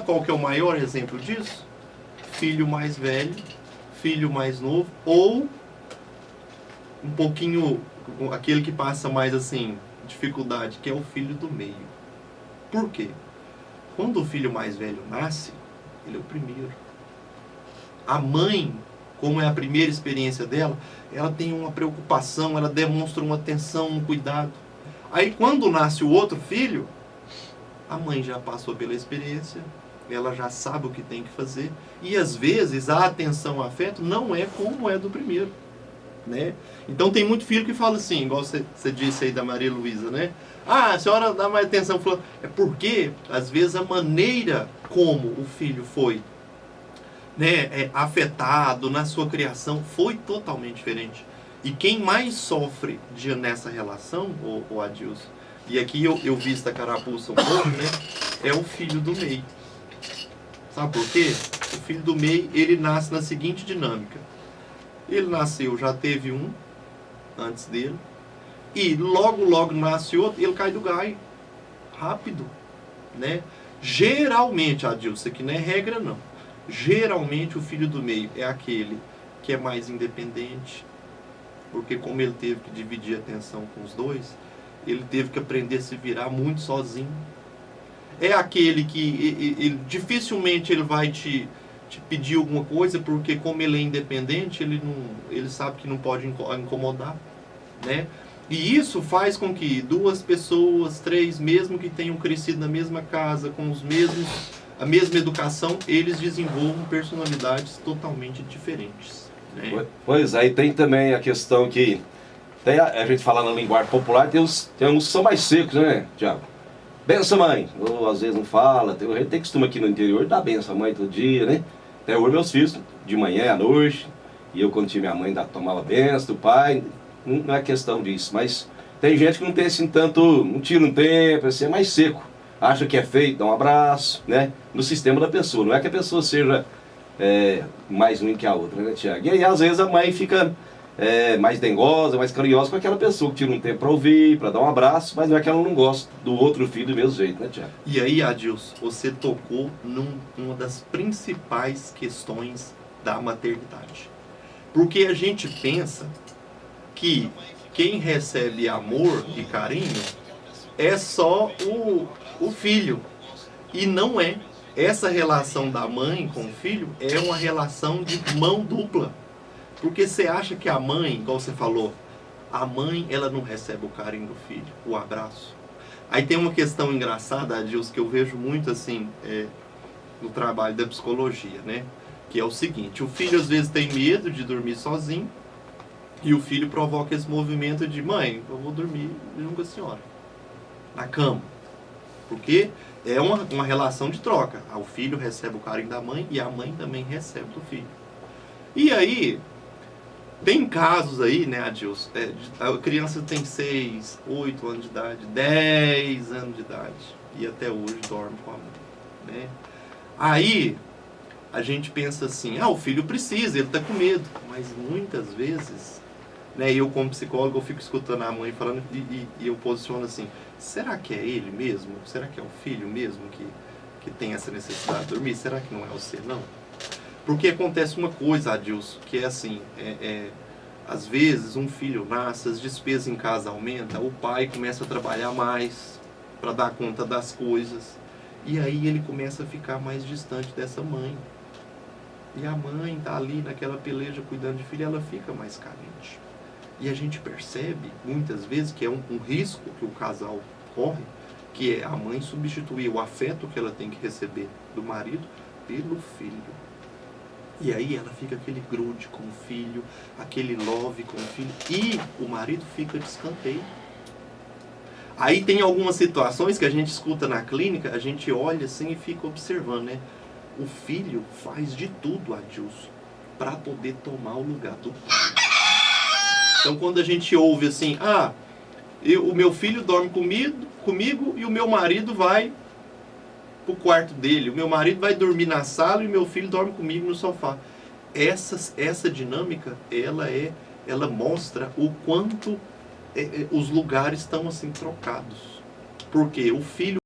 qual que é o maior exemplo disso? Filho mais velho, filho mais novo, ou um pouquinho, aquele que passa mais assim, dificuldade, que é o filho do meio. Por quê? Quando o filho mais velho nasce, ele é o primeiro. A mãe, como é a primeira experiência dela, ela tem uma preocupação, ela demonstra uma atenção, um cuidado. Aí quando nasce o outro filho, a mãe já passou pela experiência, ela já sabe o que tem que fazer, e às vezes a atenção, o afeto não é como é do primeiro, né? Então tem muito filho que fala assim, igual você disse aí da Maria Luísa, né? Ah, a senhora dá mais atenção. É porque, às vezes, a maneira como o filho foi, né, afetado na sua criação foi totalmente diferente. E quem mais sofre nessa relação, o Adilson, e aqui eu visto a carapuça um pouco, né, é o filho do meio. Sabe por quê? O filho do meio, ele nasce na seguinte dinâmica. Ele nasceu, já teve um antes dele, e logo nasce outro, ele cai do gai. Rápido, né? Geralmente, Adilson, isso aqui não é regra não. Geralmente o filho do meio é aquele que é mais independente, porque como ele teve que dividir a atenção com os dois, ele teve que aprender a se virar muito sozinho. É aquele que dificilmente ele vai te pedir alguma coisa, porque como ele é independente, ele sabe que não pode incomodar, né? E isso faz com que duas pessoas, três, mesmo que tenham crescido na mesma casa, com a mesma educação, eles desenvolvam personalidades totalmente diferentes, né? Pois aí tem também a questão que tem a gente fala na linguagem popular, tem uns que são mais secos, né, Tiago? Benção, mãe. Ou às vezes não fala. A gente tem costume aqui no interior dar benção à mãe todo dia, né? Até hoje meus filhos, de manhã à noite, e eu quando tinha minha mãe tomava benção do pai. Não é questão disso, mas tem gente que não tem assim tanto, não tira um tempo, assim, é mais seco. Acha que é feito, dá um abraço, né? No sistema da pessoa. Não é que a pessoa seja mais ruim que a outra, né, Tiago? E aí às vezes a mãe fica mais dengosa, mais carinhosa com aquela pessoa que tira um tempo para ouvir, para dar um abraço, mas não é que ela não gosta do outro filho do mesmo jeito, né, Tiago? E aí, Adilson, você tocou numa das principais questões da maternidade. Porque a gente pensa que quem recebe amor e carinho é só o filho. E não é. Essa relação da mãe com o filho é uma relação de mão dupla. Porque você acha que a mãe, igual você falou, a mãe ela não recebe o carinho do filho, o abraço. Aí tem uma questão engraçada, Adilson, que eu vejo muito assim no trabalho da psicologia, né? Que é o seguinte, o filho às vezes tem medo de dormir sozinho, e o filho provoca esse movimento de mãe, eu vou dormir junto com a senhora, na cama. Porque é uma relação de troca. O filho recebe o carinho da mãe e a mãe também recebe do filho. E aí, tem casos aí, né, Adilson? A criança tem 6, 8 anos de idade, 10 anos de idade e até hoje dorme com a mãe, né? Aí a gente pensa assim, o filho precisa, ele está com medo. Mas muitas vezes, né, eu como psicólogo, eu fico escutando a mãe falando e eu posiciono assim, será que é ele mesmo? Será que é o filho mesmo que tem essa necessidade de dormir? Será que não é você, não? Porque acontece uma coisa, Adilson, que é assim, às vezes um filho nasce, as despesas em casa aumentam, o pai começa a trabalhar mais para dar conta das coisas, e aí ele começa a ficar mais distante dessa mãe. E a mãe está ali naquela peleja cuidando de filho, ela fica mais carente. E a gente percebe, muitas vezes, que é um risco que o casal corre, que é a mãe substituir o afeto que ela tem que receber do marido pelo filho. E aí ela fica aquele grude com o filho, aquele love com o filho, e o marido fica de escanteio. Aí tem algumas situações que a gente escuta na clínica, a gente olha assim e fica observando, né? O filho faz de tudo, Adilson, para poder tomar o lugar do pai. Então quando a gente ouve assim, o meu filho dorme comigo e o meu marido vai pro quarto dele, o meu marido vai dormir na sala e o meu filho dorme comigo no sofá. Essa dinâmica, ela mostra o quanto os lugares estão assim trocados. Porque o filho